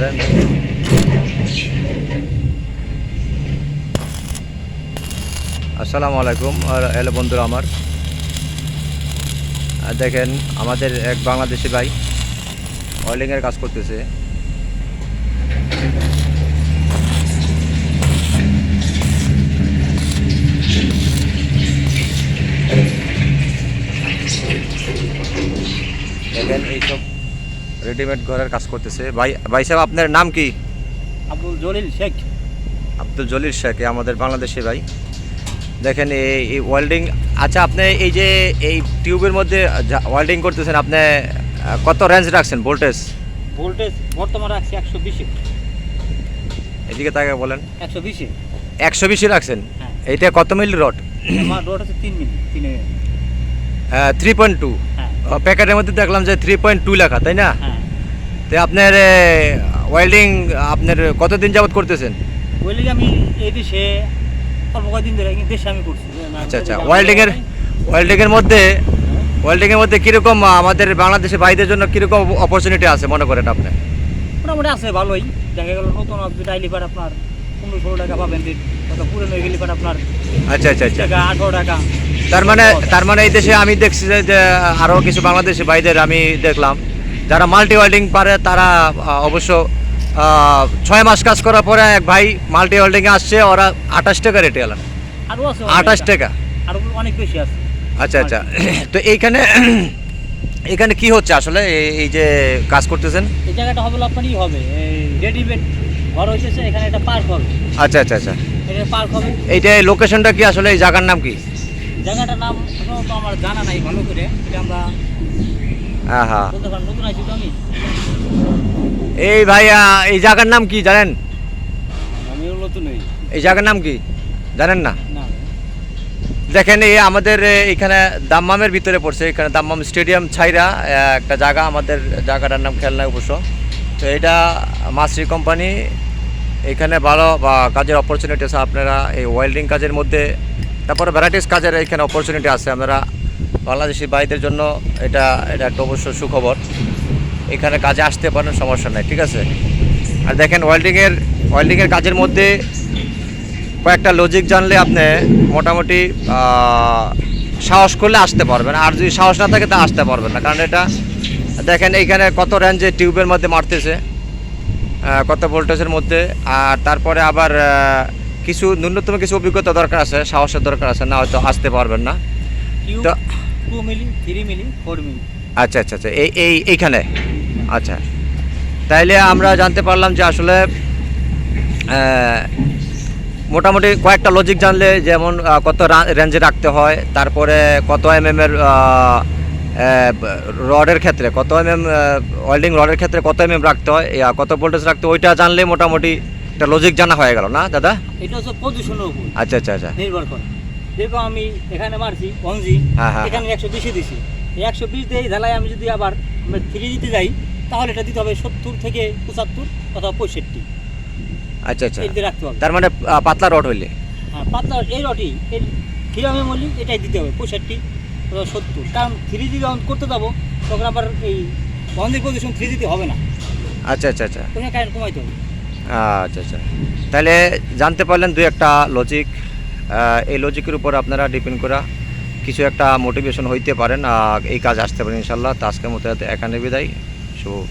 পারেন। আসসালামু আলাইকুম হ্যালো বন্ধুরা আমার, দেখেন আমাদের এক বাংলাদেশি ভাই ওয়েল্ডিংয়ের কাজ করতেছে। দেখেন এইসব রেডিমেড ঘরের কাজ করতেছে। ভাই সাহেব, আপনার নাম কি? আব্দুল জলিল শেখ। আব্দুল জলিল শেখ, আমাদের বাংলাদেশি ভাই। দেখেন এই ওয়েল্ডিং, আচ্ছা আপনি এই যে এই টিউবের মধ্যে ওয়েল্ডিং করতেছেন, আপনি কত রেঞ্জ রাখছেন ভোল্টেজ? ভোল্টেজ বর্তমানে রাখছি 120-এ। এদিকে তাকে বলেন। 120-এ। 120 রাখছেন। হ্যাঁ। এইটা কত মিলি রড? আমার রড আছে 3 মিলি, 3.2। হ্যাঁ। প্যাকেটের মধ্যে দেখলাম যে 3.2 লেখা, তাই না? হ্যাঁ। তো আপনার ওয়েল্ডিং আপনার কতদিন যাবত করতেছেন? ওয়েল্ডিং আমি এই দেশে অল্প কয়েকদিন ধরে কিন্তু দেশে আমি করছি। আচ্ছা আচ্ছা, ওয়েল্ডিংয়ের মধ্যে কীরকম আমাদের বাংলাদেশের ভাইদের জন্য কীরকম অপরচুনিটি আছে মনে করেন আপনি? মোটামুটি আছে ভালোই। দেখা গেল নতুন ডাইলি পার আপনার 15-16 টাকা পাবেন, কত পুরনো হয়ে গেলে পার আপনার আচ্ছা আচ্ছা আচ্ছা, 18 টাকা। তার মানে এই দেশে আমি দেখছি যে আরও কিছু বাংলাদেশি ভাইদের আমি দেখলাম যারা মাল্টি ওয়েল্ডিং পারে, তারা অবশ্য 6 মাস কাজ করার পরে এক ভাই মাল্টি ওয়েল্ডিংয়ে আসছে, ওরা 28 টাকা রেটে এলাম। আরও আছে 28 টাকা। আরও অনেক বেশি আছে। আচ্ছা আচ্ছা, তো এখানে কি হচ্ছে আসলে এই যে কাজ করতেছেন? এই জায়গাটা হবে আপনারই হবে রেডিমেড ঘর হইতেছে, এখানে একটা পার্ক হবে। আচ্ছা আচ্ছা আচ্ছা, এটা পার্ক হবে। এইটা লোকেশনটা কি আসলে, এই জায়গার নাম কি? জায়গাটার নাম তো আমার জানা নাই ভালো করে, এটা আমরা হ্যাঁ হ্যাঁ, নতুন আছি তো আমি। এই ভাইয়া এই জায়গার নাম কি জানেন? আমিও নতুন নই। এই জায়গার নাম কি জানেন না? না। দেখেন এই আমাদের এখানে দাম্মামের ভিতরে পড়ছে, এখানে দাম্মাম স্টেডিয়াম ছাইরা একটা জায়গা, আমাদের জায়গাটার নাম খেয়াল নাই অবশ্য। তো এটা মাসরি কোম্পানি, এখানে ভালো বা কাজের অপরচুনিটি আছে। আপনারা এই ওয়েল্ডিং কাজের মধ্যে, তারপরে ভ্যারাইটিস কাজের এখানে অপরচুনিটি আছে। আপনারা বাংলাদেশি ভাইদের জন্য এটা একটা অবশ্য সুখবর। এখানে কাজে আসতে পারেন, সমস্যা নাই, ঠিক আছে। আর দেখেন ওয়েল্ডিংয়ের কাজের মধ্যে কয়েকটা লজিক জানলে আপনি মোটামুটি সাহস করলে আসতে পারবেন, আর যদি সাহস না থাকে তা আসতে পারবেন না। কারণ এটা দেখেন এইখানে কত রেঞ্জে টিউবের মধ্যে মারতেছে, কত ভোল্টেজের মধ্যে। আর তারপরে আবার কিছু ন্যূনতম কিছু অভিজ্ঞতা দরকার আছে, সাহসের দরকার আছে, না হয়তো আসতে পারবেন না। তো 2 মিলি, 3 মিলি, 4 মিলি। আচ্ছা আচ্ছা আচ্ছা, এইখানে আচ্ছা, তাইলে আমরা জানতে পারলাম যে আসলে মোটামুটি কয়েকটা লজিক জানলে, যেমন কত রেঞ্জে রাখতে হয়, তারপরে কত এর রডের ক্ষেত্রে কত ওয়েল্ডিং রডের ক্ষেত্রে কত রাখতে হয়, কত ভোল্টেজ রাখতে হয়, ওইটা জানলে মোটামুটি একটা লজিক জানা হয়ে গেল না দাদা? এটা হচ্ছে পজিশনের উপর আচ্ছা আচ্ছা আচ্ছা, নির্ভর করে। দেখো আমি এখানে মারছি 1G, এখানে 120 দিছি। 120 দিয়ে ঢালাই আমি যদি আবার 3 দিতে যাই, তাহলে এটা দিতে হবে 70 থেকে 75 অথবা 65। আচ্ছা আচ্ছা, এই রাখতে হবে। তার মানে পাতলা রড হইলে? হ্যাঁ, পাতলা এই রডই, এই কিরমে বলি এটাই দিতে হবে 65 অথবা 70। কারণ 3G যখন করতে যাবো তখন আবার এই 1G পজিশন 3G দিতে হবে না। আচ্ছা আচ্ছা আচ্ছা, তখন কারেন্ট কমাইতে হবে। আচ্ছা আচ্ছা, তাহলে জানতে পারলেন দুই একটা লজিক। এই লজিকের উপর আপনারা ডিপেন্ড করা কিছু একটা মোটিভেশন হইতে পারেন, এই কাজ আসতে পারেন ইনশাল্লাহ। তো আজকের মতো এখানে বিদায়, শুভ